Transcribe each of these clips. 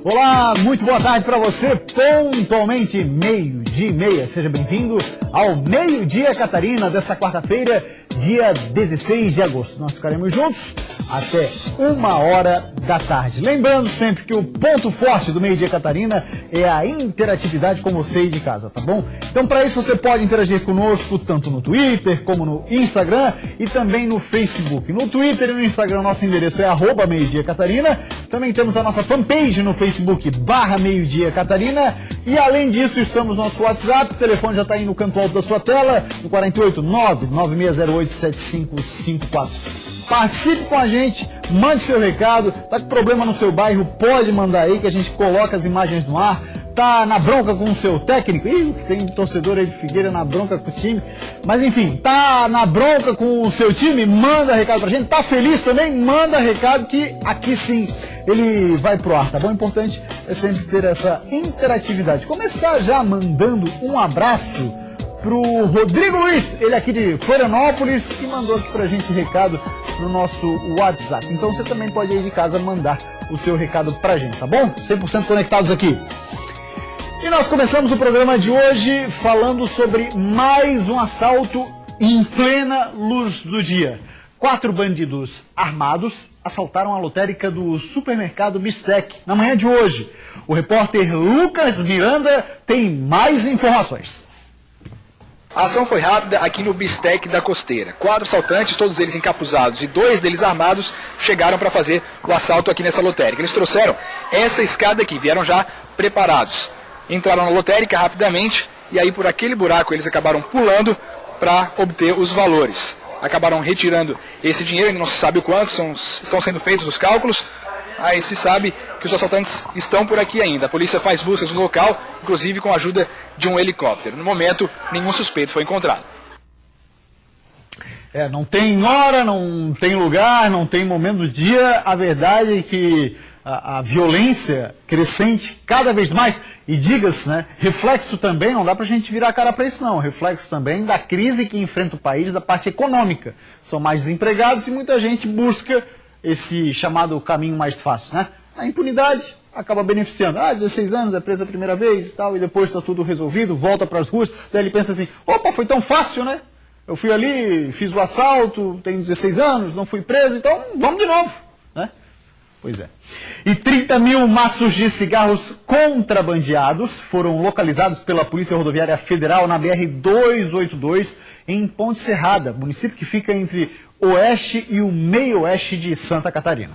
Olá, muito boa tarde para você, pontualmente 12:30. Seja bem-vindo ao Meio-Dia Catarina dessa quarta-feira, dia 16 de agosto. Nós ficaremos juntos até 13h. Lembrando sempre que o ponto forte do Meio-Dia Catarina é a interatividade com você aí de casa, tá bom? Então, para isso, você pode interagir conosco tanto no Twitter como no Instagram e também no Facebook. No Twitter e no Instagram, nosso endereço é @meio-dia Catarina. Também temos a nossa fanpage no Facebook, /Meio-Dia Catarina. E além disso, estamos no nosso WhatsApp. O telefone já está aí no canto alto da sua tela, no 489-9608-7554. Participe com a gente, mande seu recado. Tá com problema no seu bairro, pode mandar aí que a gente coloca as imagens no ar. Tá na bronca com o seu técnico? Ih, tem torcedor aí de Figueira na bronca com o time. Mas enfim, tá na bronca com o seu time? Manda recado pra gente. Tá feliz também? Manda recado que aqui sim ele vai pro ar, tá bom? O importante é sempre ter essa interatividade. Começar já mandando um abraço pro Rodrigo Luiz, ele aqui de Florianópolis, que mandou aqui pra gente recado no nosso WhatsApp. Então você também pode aí de casa mandar o seu recado pra gente, tá bom? 100% conectados aqui. E nós começamos o programa de hoje falando sobre mais um assalto em plena luz do dia. 4 bandidos armados assaltaram a lotérica do supermercado Bistec na manhã de hoje. O repórter Lucas Miranda tem mais informações. A ação foi rápida aqui no Bistec da Costeira. 4 assaltantes, todos eles encapuzados e 2 deles armados, chegaram para fazer o assalto aqui nessa lotérica. Eles trouxeram essa escada aqui, vieram já preparados. Entraram na lotérica rapidamente e aí por aquele buraco eles acabaram pulando para obter os valores. Acabaram retirando esse dinheiro, ainda não se sabe o quanto, estão sendo feitos os cálculos. Aí se sabe que os assaltantes estão por aqui ainda. A polícia faz buscas no local, inclusive com a ajuda de um helicóptero. No momento, nenhum suspeito foi encontrado. Não tem hora, não tem lugar, não tem momento do dia. A verdade é que a violência crescente cada vez mais, e diga-se, né, reflexo também, não dá pra gente virar a cara para isso não, reflexo também da crise que enfrenta o país, da parte econômica. São mais desempregados e muita gente busca esse chamado caminho mais fácil, né? A impunidade acaba beneficiando. 16 anos, é preso a primeira vez e tal, e depois está tudo resolvido, volta para as ruas, daí ele pensa assim, opa, foi tão fácil, né? Eu fui ali, fiz o assalto, tenho 16 anos, não fui preso, então vamos de novo, né? Pois é. E 30 mil maços de cigarros contrabandeados foram localizados pela Polícia Rodoviária Federal na BR-282 em Ponte Serrada, município que fica entre oeste e o meio-oeste de Santa Catarina.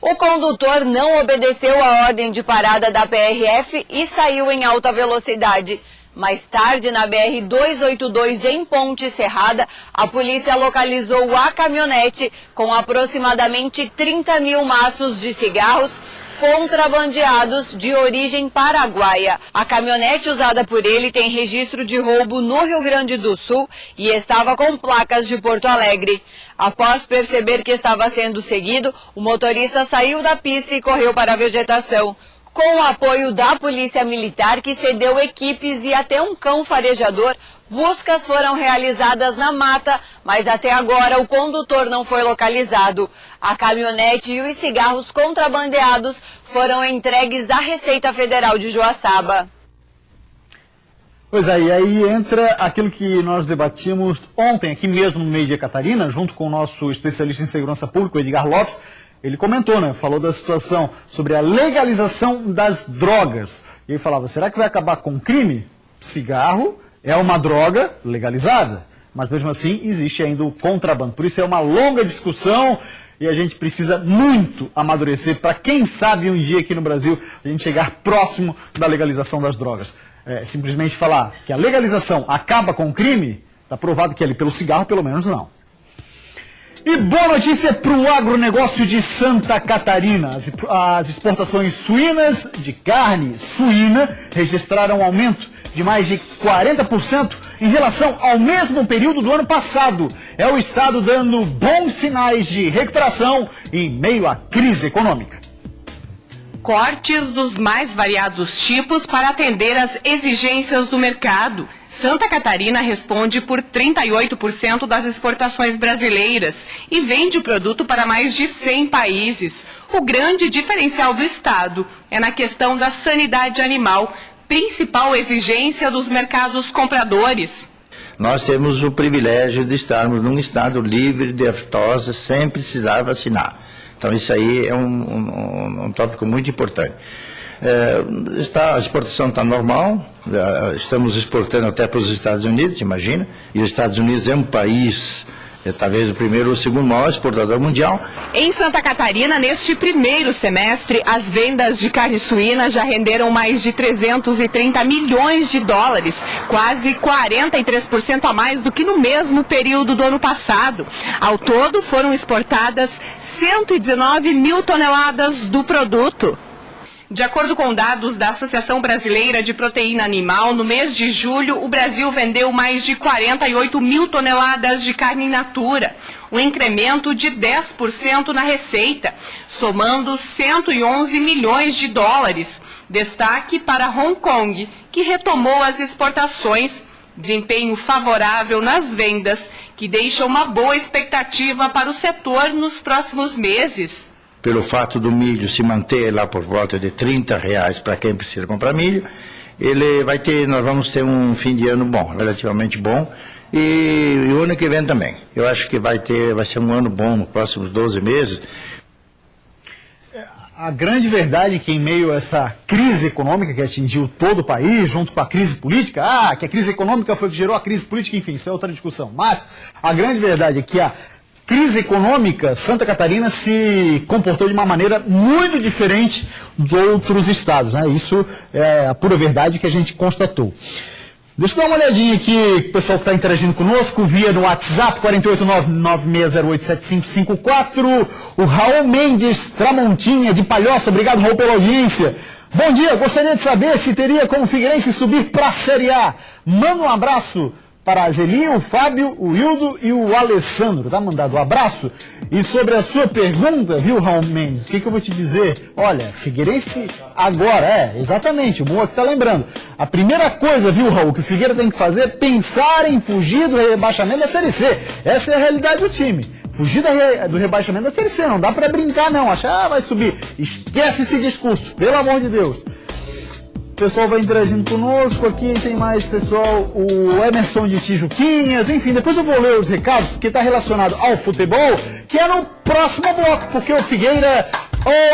O condutor não obedeceu a ordem de parada da PRF e saiu em alta velocidade. Mais tarde, na BR-282 em Ponte Serrada, a polícia localizou a caminhonete com aproximadamente 30 mil maços de cigarros contrabandeados de origem paraguaia. A caminhonete usada por ele tem registro de roubo no Rio Grande do Sul e estava com placas de Porto Alegre. Após perceber que estava sendo seguido, o motorista saiu da pista e correu para a vegetação. Com o apoio da Polícia Militar, que cedeu equipes e até um cão farejador, buscas foram realizadas na mata, mas até agora o condutor não foi localizado. A caminhonete e os cigarros contrabandeados foram entregues à Receita Federal de Joaçaba. Pois é, e aí entra aquilo que nós debatimos ontem aqui mesmo no Meio-Dia Catarina, junto com o nosso especialista em segurança pública, Edgar Lopes. Ele comentou, né? Falou da situação sobre a legalização das drogas. E ele falava, será que vai acabar com o crime? Cigarro é uma droga legalizada, mas mesmo assim existe ainda o contrabando. Por isso é uma longa discussão e a gente precisa muito amadurecer para, quem sabe, um dia aqui no Brasil a gente chegar próximo da legalização das drogas. Simplesmente falar que a legalização acaba com o crime, está provado que ali pelo cigarro pelo menos não. E boa notícia para o agronegócio de Santa Catarina. As exportações suínas de carne suína registraram um aumento de mais de 40% em relação ao mesmo período do ano passado. É o estado dando bons sinais de recuperação em meio à crise econômica. Cortes dos mais variados tipos para atender às exigências do mercado. Santa Catarina responde por 38% das exportações brasileiras e vende o produto para mais de 100 países. O grande diferencial do estado é na questão da sanidade animal, principal exigência dos mercados compradores. Nós temos o privilégio de estarmos num estado livre de aftosa sem precisar vacinar. Então isso aí é um tópico muito importante. A exportação está normal, estamos exportando até para os Estados Unidos, imagina, e os Estados Unidos é um país, talvez o primeiro ou o segundo maior exportador mundial. Em Santa Catarina, neste primeiro semestre, as vendas de carne suína já renderam mais de 330 milhões de dólares, quase 43% a mais do que no mesmo período do ano passado. Ao todo, foram exportadas 119 mil toneladas do produto. De acordo com dados da Associação Brasileira de Proteína Animal, no mês de julho, o Brasil vendeu mais de 48 mil toneladas de carne in natura, um incremento de 10% na receita, somando 111 milhões de dólares. Destaque para Hong Kong, que retomou as exportações. Desempenho favorável nas vendas, que deixa uma boa expectativa para o setor nos próximos meses. Pelo fato do milho se manter lá por volta de R$30 para quem precisa comprar milho, nós vamos ter um fim de ano bom, relativamente bom, e o ano que vem também. Eu acho que vai ser um ano bom nos próximos 12 meses. A grande verdade é que em meio a essa crise econômica que atingiu todo o país, junto com a crise política, que a crise econômica foi o que gerou a crise política, enfim, isso é outra discussão. Mas a grande verdade é que a crise econômica, Santa Catarina se comportou de uma maneira muito diferente dos outros estados, né? Isso é a pura verdade que a gente constatou. Deixa eu dar uma olhadinha aqui, o pessoal que está interagindo conosco, via no WhatsApp, 48996087554, o Raul Mendes Tramontinha, de Palhoça. Obrigado, Raul, pela audiência. Bom dia, gostaria de saber se teria como Figueirense subir para a Série A. Manda um abraço para a Zeli, o Fábio, o Hildo e o Alessandro. Tá mandado um abraço. E sobre a sua pergunta, viu, Raul Mendes, o que eu vou te dizer? Olha, Figueirense agora, exatamente, o Moa que tá lembrando. A primeira coisa, viu, Raul, que o Figueira tem que fazer é pensar em fugir do rebaixamento da Série C. Essa é a realidade do time. Fugir do rebaixamento da Série C, não dá pra brincar não, achar, vai subir. Esquece esse discurso, pelo amor de Deus. O pessoal vai interagindo conosco, aqui tem mais pessoal, o Emerson de Tijuquinhas, enfim, depois eu vou ler os recados, porque está relacionado ao futebol, que é no próximo bloco, porque o Figueira,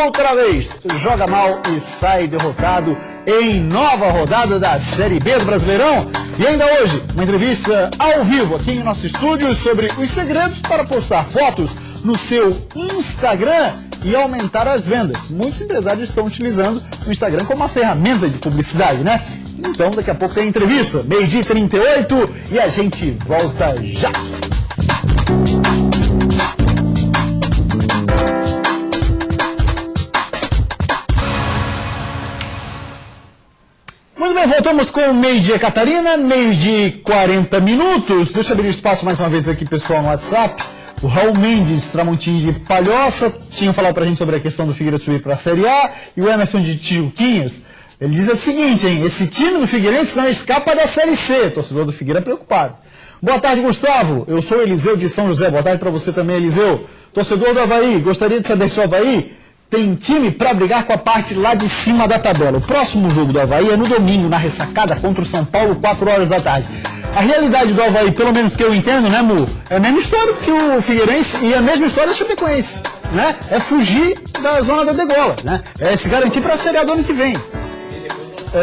outra vez, joga mal e sai derrotado em nova rodada da Série B do Brasileirão. E ainda hoje, uma entrevista ao vivo aqui em nosso estúdio sobre os segredos para postar fotos no seu Instagram e aumentar as vendas. Muitos empresários estão utilizando o Instagram como uma ferramenta de publicidade, né? Então, daqui a pouco tem entrevista, 12h38, e a gente volta já! Muito bem, voltamos com o Meio-Dia Catarina, 12h40. Deixa eu abrir espaço mais uma vez aqui, pessoal, no WhatsApp. O Raul Mendes Tramontinho de Palhoça tinha falado pra gente sobre a questão do Figueira subir para a Série A, e o Emerson de Tijuquinhas, ele diz o seguinte, hein, esse time do Figueirense não escapa da Série C, torcedor do Figueira preocupado. Boa tarde, Gustavo, eu sou Eliseu de São José, boa tarde para você também, Eliseu. Torcedor do Avaí, gostaria de saber se o Avaí tem time para brigar com a parte lá de cima da tabela. O próximo jogo do Avaí é no domingo, na ressacada contra o São Paulo, 4 horas da tarde. A realidade do Avaí, pelo menos que eu entendo, né, Mu? É a mesma história que o Figueirense e a mesma história do Chapecoense, né? É fugir da zona da degola, né? É se garantir para a Série A do ano que vem.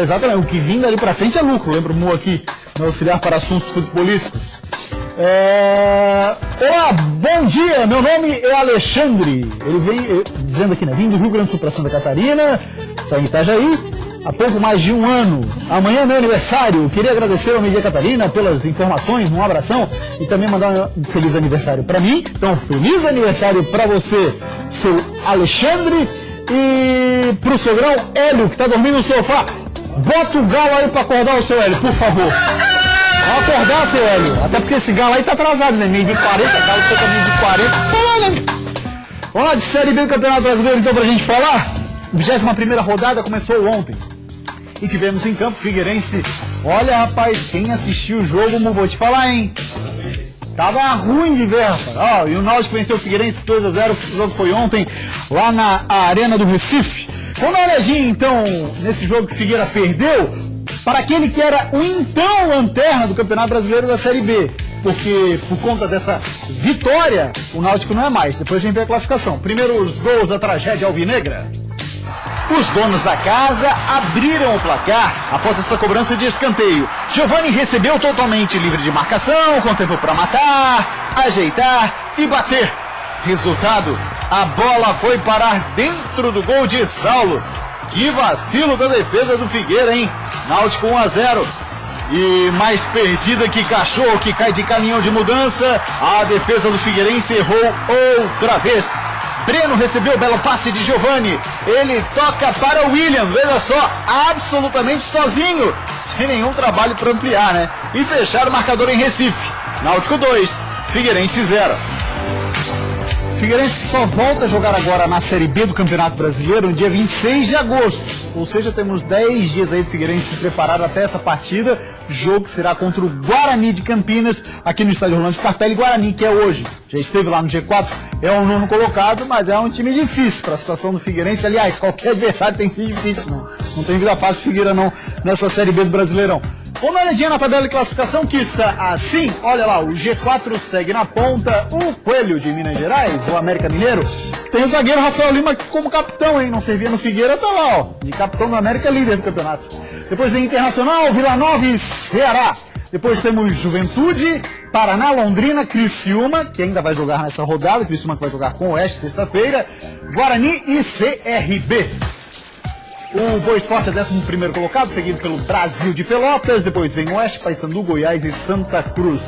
Exatamente, o que vem dali para frente é lucro. Lembra o Mu aqui, no auxiliar para assuntos futebolísticos. Olá, bom dia, meu nome é Alexandre. Ele vem dizendo aqui, né? Vim do Rio Grande do Sul para Santa Catarina, está em Itajaí, há pouco mais de um ano. Amanhã é meu aniversário. Queria agradecer ao Meio-Dia Catarina pelas informações, um abração e também mandar um feliz aniversário para mim. Então, feliz aniversário para você, seu Alexandre, e pro sogrão Hélio, que está dormindo no sofá. Bota o galo aí para acordar o seu Hélio, por favor. Vamos acordar, seu Hélio. Até porque esse galo aí tá atrasado, né? Meio de 40, galo foi meio de 40. Vamos lá, de Série B do Campeonato Brasileiro, então, pra gente falar. 21ª rodada começou ontem. E tivemos em campo Figueirense. Olha, rapaz, quem assistiu o jogo, não vou te falar, hein? Tava ruim de ver, rapaz. Ó, e o Náutico venceu o Figueirense 2-0. O jogo foi ontem, lá na Arena do Recife. Vamos dar uma olhadinha, então, nesse jogo que o Figueira perdeu, para aquele que era o então lanterna do Campeonato Brasileiro da Série B. Porque, por conta dessa vitória, o Náutico não é mais. Depois a gente vê a classificação. Primeiro, os gols da tragédia alvinegra. Os donos da casa abriram o placar após essa cobrança de escanteio. Giovani recebeu totalmente livre de marcação, com tempo para matar, ajeitar e bater. Resultado, a bola foi parar dentro do gol de Saulo. Que vacilo da defesa do Figueira, hein? Náutico 1-0. E mais perdida que cachorro que cai de caminhão de mudança, a defesa do Figueirense errou outra vez. Breno recebeu o belo passe de Giovani. Ele toca para o William, veja só, absolutamente sozinho, sem nenhum trabalho para ampliar, né? E fechar o marcador em Recife. Náutico 2, Figueirense 0. Figueirense só volta a jogar agora na Série B do Campeonato Brasileiro no dia 26 de agosto. Ou seja, temos 10 dias aí do Figueirense se preparar até essa partida. Jogo será contra o Guarani de Campinas, aqui no estádio Rolando Scarpelli. Guarani, que é hoje, já esteve lá no G4, é o 9º colocado, mas é um time difícil para a situação do Figueirense. Aliás, qualquer adversário tem sido difícil, né? Não tem vida fácil Figueira não nessa Série B do Brasileirão. Vamos dar uma olhadinha na tabela de classificação que está assim. Olha lá, o G4 segue na ponta, o Coelho de Minas Gerais, o América Mineiro. Tem o zagueiro Rafael Lima como capitão, hein? Não servia no Figueira, tá lá, ó. De capitão do América, líder do campeonato. Depois tem Internacional, Vila Nova e Ceará. Depois temos Juventude, Paraná, Londrina, Criciúma, que ainda vai jogar nessa rodada. Criciúma que vai jogar com o Oeste sexta-feira. Guarani e CRB. O Boa Esporte é 11º colocado, seguido pelo Brasil de Pelotas. Depois vem Oeste, Paysandu, Goiás e Santa Cruz.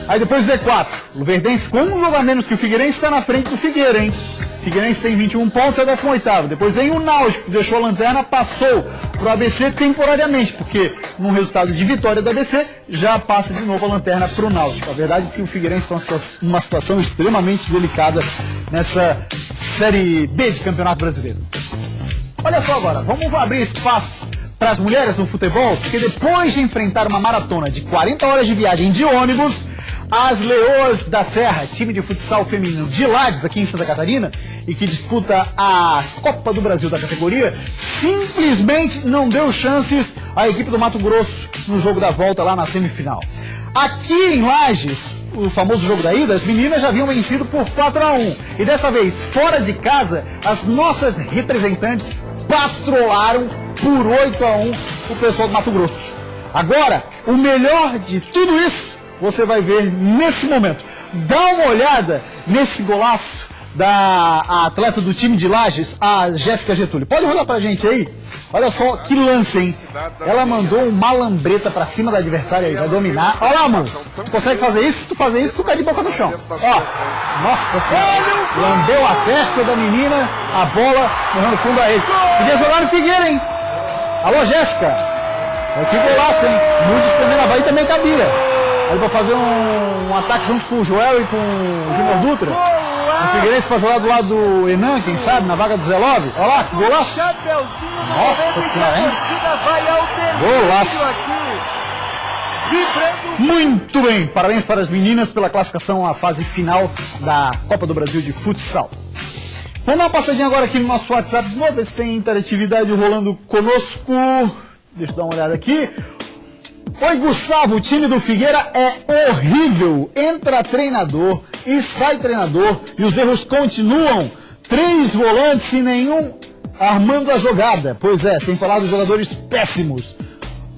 Aí depois o Z4. O Verdense, com um jogo a menos que o Figueirense, está na frente do Figueira, hein? Figueirense tem 21 pontos, é 18º. Depois vem o Náutico, que deixou a lanterna, passou pro ABC temporariamente, porque num resultado de vitória do ABC, já passa de novo a lanterna pro Náutico. A verdade é que o Figueirense está numa situação extremamente delicada nessa Série B de Campeonato Brasileiro. Olha só agora, vamos abrir espaço para as mulheres no futebol, porque depois de enfrentar uma maratona de 40 horas de viagem de ônibus, as Leoas da Serra, time de futsal feminino de Lages, aqui em Santa Catarina, e que disputa a Copa do Brasil da categoria, simplesmente não deu chances à equipe do Mato Grosso no jogo da volta lá na semifinal. Aqui em Lages, o famoso jogo da ida, as meninas já haviam vencido por 4-1. E dessa vez, fora de casa, as nossas representantes patrolaram por 8-1 o pessoal do Mato Grosso. Agora, o melhor de tudo isso você vai ver nesse momento. Dá uma olhada nesse golaço da atleta do time de Lages, a Jéssica Getúlio. Pode rolar pra gente aí? Olha só que lance, hein? Ela mandou uma lambreta pra cima da adversária aí, vai dominar. Olha lá, mano. Tu consegue fazer isso? Se tu fazer isso, tu cai de boca no chão. Ó, nossa senhora. Lambeu a testa da menina, a bola no fundo a ele. Podia jogar no Figueira, hein? Alô, Jéssica. Que golaço, hein? Muito de primeira vai e também cabia. Aí vai fazer um ataque junto com o Joel e com o Júnior Dutra. O Figueirense vai jogar do lado do Enan, quem sabe, na vaga do Zé Love. Olha lá, que golaço. Nossa senhora, hein? Golaço. Muito bem, parabéns para as meninas pela classificação à fase final da Copa do Brasil de futsal. Vamos dar uma passadinha agora aqui no nosso WhatsApp, vamos ver se tem interatividade rolando conosco. Deixa eu dar uma olhada aqui. Oi, Gustavo, o time do Figueira é horrível. Entra treinador e sai treinador e os erros continuam. 3 volantes e nenhum armando a jogada. Pois é, sem falar dos jogadores péssimos,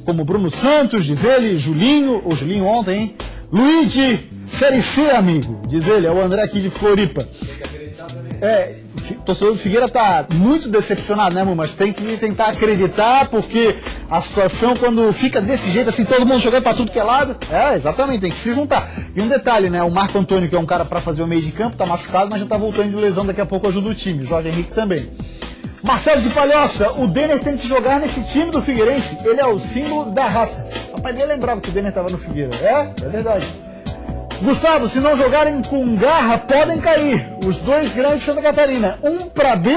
como Bruno Santos, diz ele, Julinho ontem, hein? Luigi, Série C, amigo, diz ele, é o André aqui de Floripa. O torcedor do Figueira tá muito decepcionado, né, amor? Mas tem que tentar acreditar, porque a situação, quando fica desse jeito, assim, todo mundo jogando pra tudo que é lado, exatamente, tem que se juntar. E um detalhe, né, o Marco Antônio, que é um cara pra fazer o meio de campo, tá machucado, mas já tá voltando de lesão, daqui a pouco ajuda o time, o Jorge Henrique também. Marcelo de Palhoça, o Denner tem que jogar nesse time do Figueirense, ele é o símbolo da raça. Rapaz, nem lembrava que o Denner tava no Figueira, é verdade. Gustavo, se não jogarem com garra, podem cair. Os 2 grandes de Santa Catarina. Um para B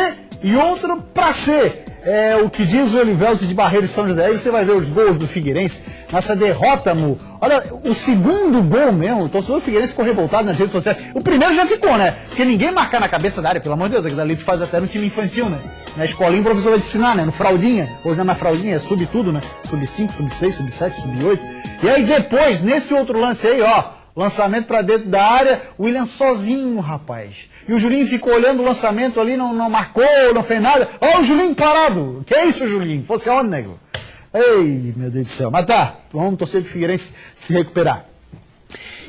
e outro para C. É o que diz o Elivelto de Barreiro de São José. Aí você vai ver os gols do Figueirense nessa derrota, Mu. Olha, o segundo gol mesmo, o torcedor do Figueirense ficou revoltado nas redes sociais. O primeiro já ficou, né? Porque ninguém marcar na cabeça da área, pelo amor de Deus, aquilo dali tu faz até no time infantil, né? Na escolinha o professor vai te ensinar, né? No fraldinha. Hoje não é mais fraldinha, é sub tudo, né? Sub 5, sub 6, sub 7, sub 8. E aí depois, nesse outro lance aí, ó, lançamento pra dentro da área, o William sozinho, rapaz. E o Julinho ficou olhando o lançamento ali, não marcou, não fez nada. Ó, o Julinho parado. Que é isso, Julinho? Fosse onde, nego? Ei, meu Deus do céu. Mas tá, vamos torcer pro Figueirense se recuperar.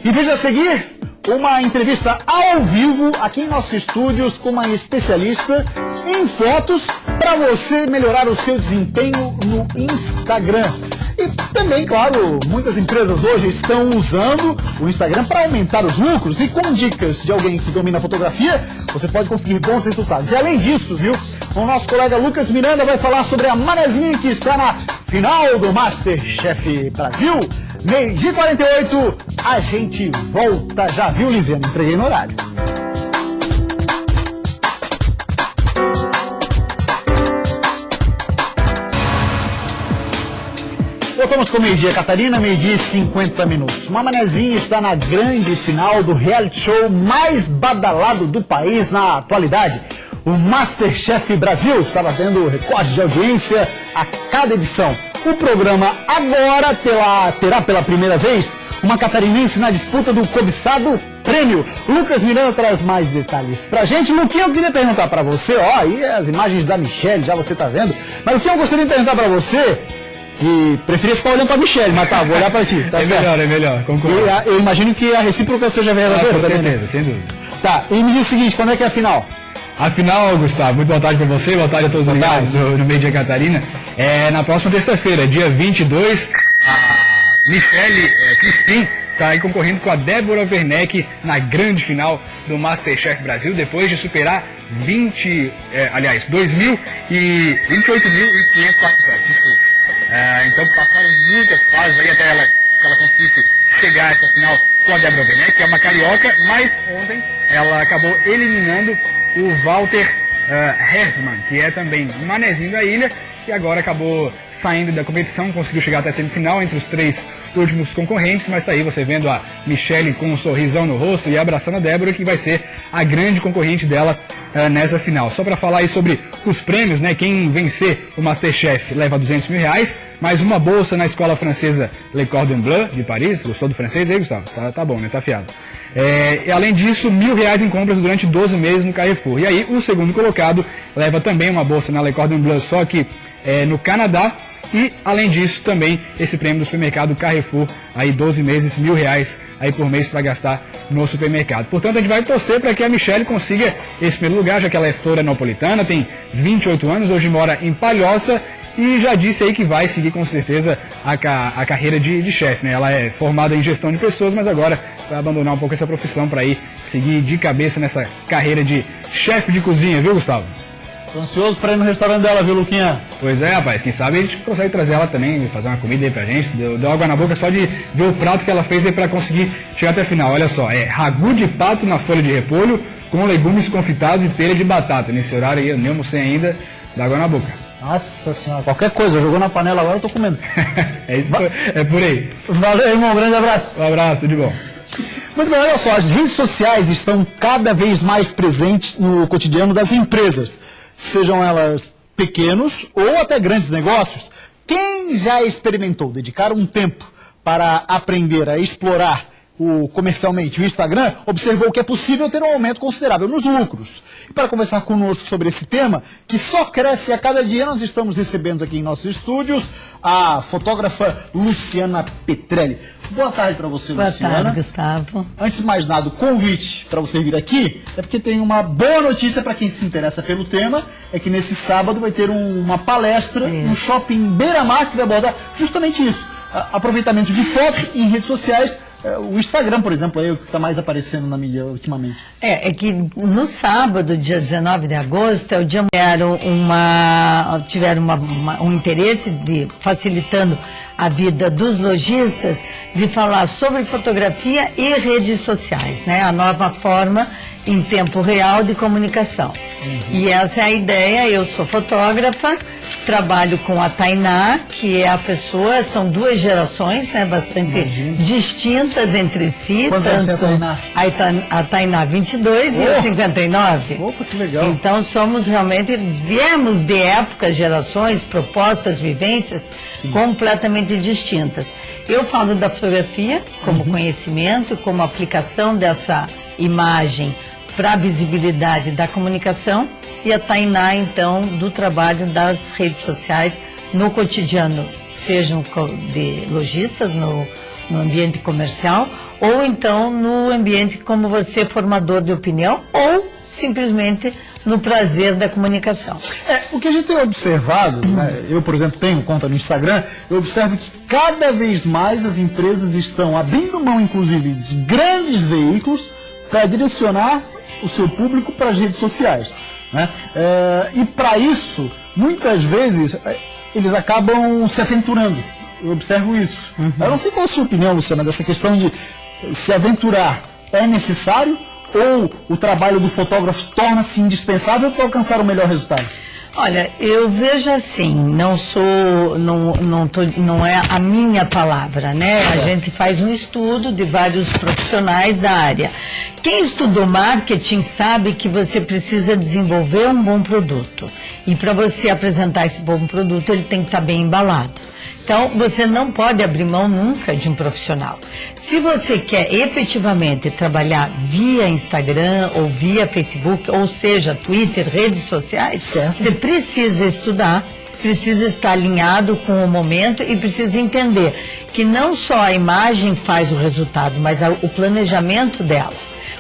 E veja a seguir uma entrevista ao vivo aqui em nossos estúdios com uma especialista em fotos para você melhorar o seu desempenho no Instagram. E também, claro, muitas empresas hoje estão usando o Instagram para aumentar os lucros e com dicas de alguém que domina a fotografia, você pode conseguir bons resultados. E além disso, viu, o nosso colega Lucas Miranda vai falar sobre a Manezinha que está na final do MasterChef Brasil. 12h48, a gente volta já, viu, Lisiane? Entreguei no horário. Voltamos com meio-dia, Catarina, meio-dia e 50 minutos. Uma Manezinha está na grande final do reality show mais badalado do país na atualidade. O MasterChef Brasil está batendo recorde de audiência a cada edição. O programa agora terá pela primeira vez uma catarinense na disputa do cobiçado prêmio. Lucas Miranda traz mais detalhes pra gente. Luquinha, eu queria perguntar pra você, ó, aí as imagens da Michelle, já você tá vendo. Mas o que eu gostaria de perguntar pra você, que preferia ficar olhando pra Michelle, mas tá, vou olhar pra ti, tá certo? É melhor, concordo. Eu imagino que a recíproca seja verdadeira. Com também, certeza, né? sem dúvida. Tá, e me diz o seguinte, quando é que é a final? Afinal, Gustavo, muito boa tarde para você, boa tarde a todos os ligados do Meio Dia Catarina. Na próxima terça-feira, dia 22, a Michelle Crispim está aí concorrendo com a Débora Werneck na grande final do MasterChef Brasil, depois de superar 2.028.500 participantes. Então passaram muitas fases aí até ela conseguisse chegar a essa final com a Débora Werneck, que é uma carioca, mas ontem ela acabou eliminando o Walter Herzmann, que é também manezinho da ilha, e agora acabou saindo da competição, conseguiu chegar até a semifinal entre os 3 últimos concorrentes, mas tá aí você vendo a Michelle com um sorrisão no rosto e abraçando a Débora, que vai ser a grande concorrente dela nessa final. Só para falar aí sobre os prêmios, né? Quem vencer o MasterChef leva R$200 mil, mais uma bolsa na escola francesa Le Cordon Bleu de Paris. Gostou do francês aí, Gustavo? Tá bom, né? Tá afiado. E além disso, R$1.000 em compras durante 12 meses no Carrefour. E aí, o segundo colocado leva também uma bolsa na Le Cordon Bleu, só que no Canadá. E, além disso, também esse prêmio do supermercado Carrefour, aí 12 meses, R$1.000 aí por mês para gastar no supermercado. Portanto, a gente vai torcer para que a Michelle consiga esse primeiro lugar, já que ela é florianopolitana, tem 28 anos, hoje mora em Palhoça, e já disse aí que vai seguir com certeza a carreira de chefe, né? Ela é formada em gestão de pessoas, mas agora vai abandonar um pouco essa profissão para ir seguir de cabeça nessa carreira de chefe de cozinha, viu, Gustavo? Tô ansioso pra ir no restaurante dela, viu, Luquinha? Pois é, rapaz, quem sabe a gente consegue trazer ela também, fazer uma comida aí pra gente. Deu água na boca só de ver o prato que ela fez aí pra conseguir chegar até a final. Olha só, ragu de pato na folha de repolho com legumes confitados e pera de batata. Nesse horário aí eu nem almocei ainda, dá água na boca. Nossa senhora, qualquer coisa, jogou na panela agora, eu tô comendo. É por aí. Valeu, irmão, um grande abraço. Um abraço, tudo de bom. Muito bem, olha só, as redes sociais estão cada vez mais presentes no cotidiano das empresas, sejam elas pequenos ou até grandes negócios. Quem já experimentou dedicar um tempo para aprender a explorar comercialmente o Instagram, observou que é possível ter um aumento considerável nos lucros. E para conversar conosco sobre esse tema, que só cresce a cada dia, nós estamos recebendo aqui em nossos estúdios a fotógrafa Luciana Petrelli. Boa tarde para você, Luciana. Boa tarde, Gustavo. Antes de mais nada, o convite para você vir aqui é porque tem uma boa notícia para quem se interessa pelo tema, é que nesse sábado vai ter uma palestra no Shopping Beira-Mar que vai abordar justamente isso, aproveitamento de fotos em redes sociais. O Instagram, por exemplo, é o que está mais aparecendo na mídia ultimamente. É que no sábado, dia 19 de agosto, é o dia que tiveram um interesse de facilitando a vida dos lojistas de falar sobre fotografia e redes sociais, né? A nova forma em tempo real de comunicação. E essa é a ideia. Eu sou fotógrafa, trabalho com a Tainá, que é a pessoa, são duas gerações, né, bastante distintas entre si. Quantos anos tem a Tainá? A Tainá 22 e eu 59. Opa, que legal. Então somos realmente, viemos de épocas, gerações, propostas, vivências completamente distintas. Eu falo da fotografia como conhecimento, como aplicação dessa imagem para a visibilidade da comunicação, e a Tainá, então, do trabalho das redes sociais no cotidiano, sejam de lojistas, no ambiente comercial, ou então no ambiente como você, formador de opinião, ou simplesmente no prazer da comunicação. O que a gente tem observado, né, eu, por exemplo, tenho conta no Instagram, eu observo que cada vez mais as empresas estão abrindo mão, inclusive, de grandes veículos para direcionar o seu público para as redes sociais, né? E para isso, muitas vezes, eles acabam se aventurando. Eu observo isso. Eu não sei qual a sua opinião, Luciana, dessa questão de se aventurar é necessário ou o trabalho do fotógrafo torna-se indispensável para alcançar o melhor resultado? Olha, eu vejo assim, não é a minha palavra, né? A gente faz um estudo de vários profissionais da área. Quem estudou marketing sabe que você precisa desenvolver um bom produto. E para você apresentar esse bom produto, ele tem que estar bem embalado. Então, você não pode abrir mão nunca de um profissional. Se você quer efetivamente trabalhar via Instagram ou via Facebook, ou seja, Twitter, redes sociais, você precisa estudar, precisa estar alinhado com o momento e precisa entender que não só a imagem faz o resultado, mas o planejamento dela.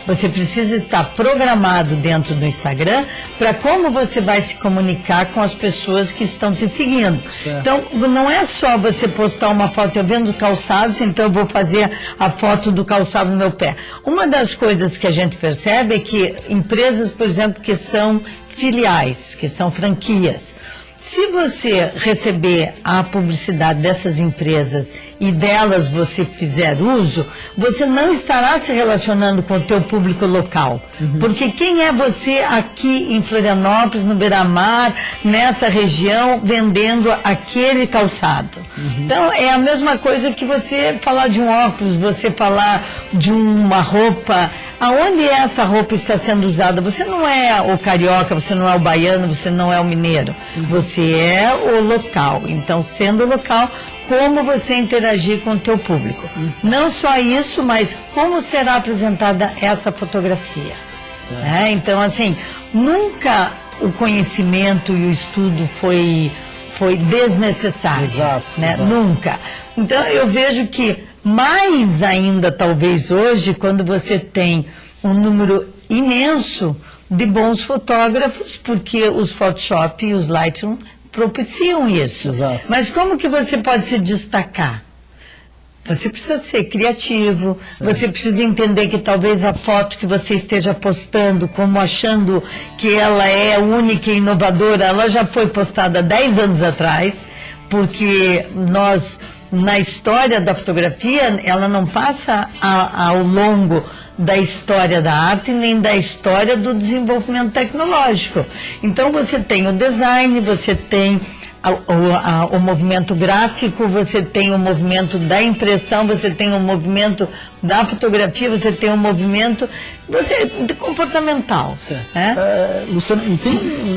Você precisa estar programado dentro do Instagram para como você vai se comunicar com as pessoas que estão te seguindo. Certo. Então, não é só você postar uma foto, eu vendo calçados, então eu vou fazer a foto do calçado no meu pé. Uma das coisas que a gente percebe é que empresas, por exemplo, que são filiais, que são franquias, se você receber a publicidade dessas empresas e delas você fizer uso, você não estará se relacionando com o teu público local. Porque quem é você aqui em Florianópolis, no Beira-Mar, nessa região, vendendo aquele calçado? Então, é a mesma coisa que você falar de um óculos, você falar de uma roupa. Aonde essa roupa está sendo usada? Você não é o carioca, você não é o baiano, você não é o mineiro. Você é o local. Então, sendo local, como você interagir com o teu público. Não só isso, mas como será apresentada essa fotografia. Então, assim, nunca o conhecimento e o estudo foi desnecessário. Exato. Nunca. Então, eu vejo que mais ainda, talvez hoje, quando você tem um número imenso de bons fotógrafos, porque os Photoshop e os Lightroom propiciam isso. Exato. Mas como que você pode se destacar? Você precisa ser criativo, você precisa entender que talvez a foto que você esteja postando, como achando que ela é única e inovadora, ela já foi postada 10 anos atrás, porque nós, na história da fotografia, ela não passa ao longo da história da arte, nem da história do desenvolvimento tecnológico. Então você tem o design, você tem o movimento gráfico, você tem o movimento da impressão, você tem o movimento da fotografia, você tem o movimento comportamental. Luciano, e tem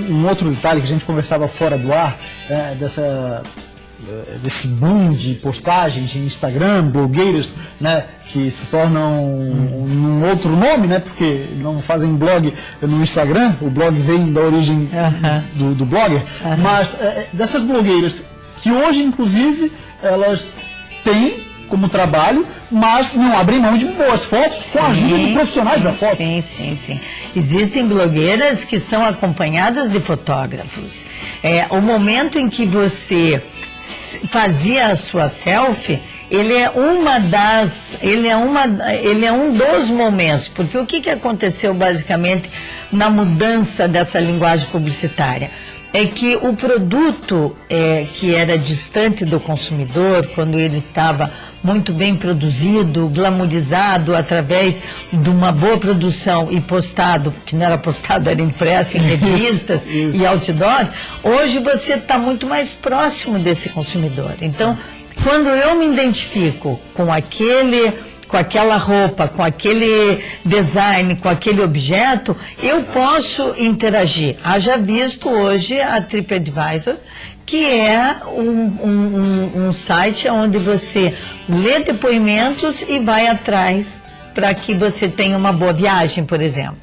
um outro detalhe que a gente conversava fora do ar, desse boom de postagens em Instagram, blogueiras, né, que se tornam um outro nome, né, porque não fazem blog no Instagram, o blog vem da origem do blogger, mas dessas blogueiras que hoje, inclusive, elas têm como trabalho, mas não abrem mão de boas fotos com a ajuda de profissionais da foto. Sim. Existem blogueiras que são acompanhadas de fotógrafos. O momento em que você fazia a sua selfie, ele é um dos momentos, porque o que aconteceu basicamente na mudança dessa linguagem publicitária? É que o produto que era distante do consumidor, quando ele estava muito bem produzido, glamourizado através de uma boa produção e postado, que não era postado, era impresso em revistas isso. e outdoor, hoje você está muito mais próximo desse consumidor. Então, quando eu me identifico com aquela roupa, com aquele design, com aquele objeto, eu posso interagir. Haja visto hoje a TripAdvisor, que é um site onde você lê depoimentos e vai atrás para que você tenha uma boa viagem, por exemplo.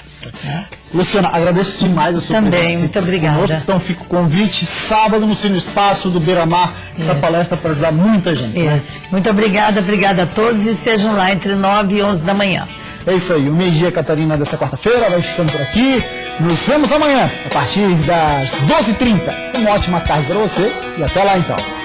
Luciana, agradeço demais a sua Também, presença muito obrigada. conosco. Então fica o convite, sábado no Cine Espaço do Beira-Mar, essa palestra para ajudar muita gente. Né? Isso. Muito obrigada a todos e estejam lá entre 9 e 11 da manhã. É isso aí, o Meio-Dia Catarina dessa quarta-feira vai ficando por aqui. Nos vemos amanhã, a partir das 12h30. Uma ótima tarde para você e até lá então.